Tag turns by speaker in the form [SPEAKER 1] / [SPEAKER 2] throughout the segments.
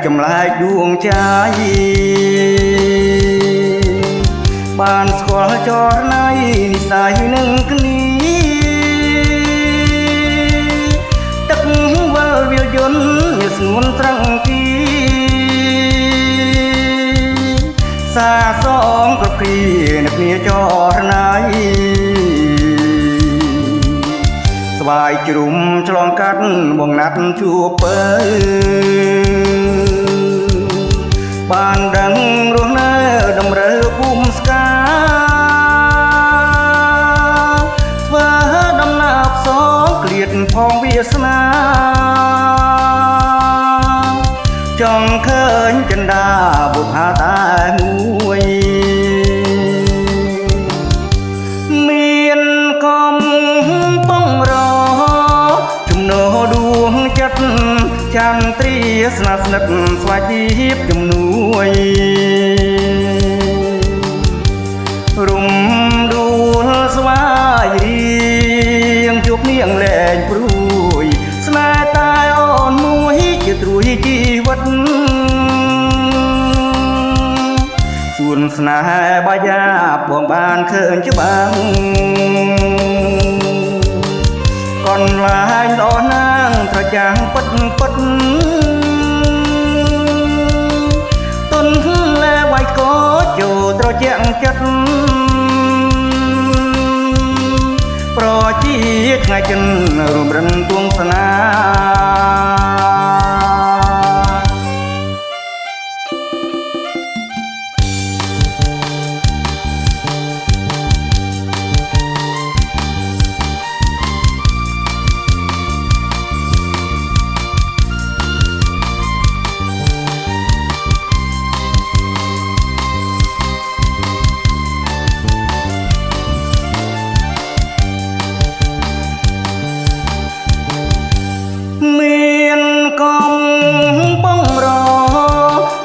[SPEAKER 1] ចម្លែកដួងใจបានស្គាល់ចរណៃនិស័យនឹងគ្នាទឹកវិលវាយន្តមានស្ងួនត្រង់ទីសាសងក៏ព្រានៅគ្នាចរណៃស្វាយជ្រុំឆ្លងកាត់បងណាត់ជួបពើបានដឹងរស់នៅតម្រូវភូមិស្កាស្វាដំណើរផ្សងក្លៀតផងវាសនាចង់ឃើញចិន្តាបុប្ផាតែមួយមានកំពុងរចំណោដួងចិត្តចន្ទ្រាស្និទ្ធស្និទ្ធស្វាជីពជំនួយរំដួលស្វាយរៀងជួបនាងលែងព្រួយស្នេហ៍តែអូនមួយជាត្រួយជីវិតសួនស្នេហ៍បាយាបងបានឃើញច្បាស់កន្លែងដល់ណាងត្រចាំងពិតពិតទុនលែវាយកោចូលត្រជាក់ចិត្តប្រជាថ្ងៃចិនរួមរិនទួងស្នាមានកំពុងរ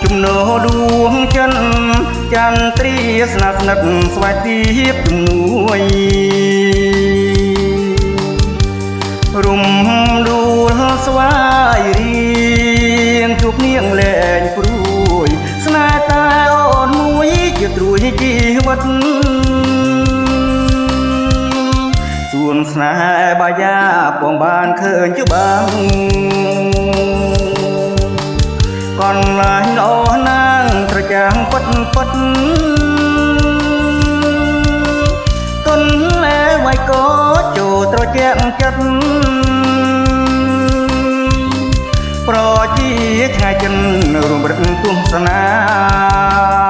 [SPEAKER 1] ចំណោដួងចិនចន្ទ្រាស្និទ្ធស្និទ្ធស្វាយទាបជំនួយរំដួលស្វាយរៀងជួបនាងលែងព្រួយស្នេហ៍តែអូនមួយជាត្រួយជីវិតសួនស្នេហ៍បាយាបងបានឃើញច្បាស់កន្លែងល្អណាងត្រចាំងពិតពិតទុនលែវាយកោចូលត្រជាក់ចិត្តប្រជាថ្ងៃចិនរួមរិទ្ធទស្សនា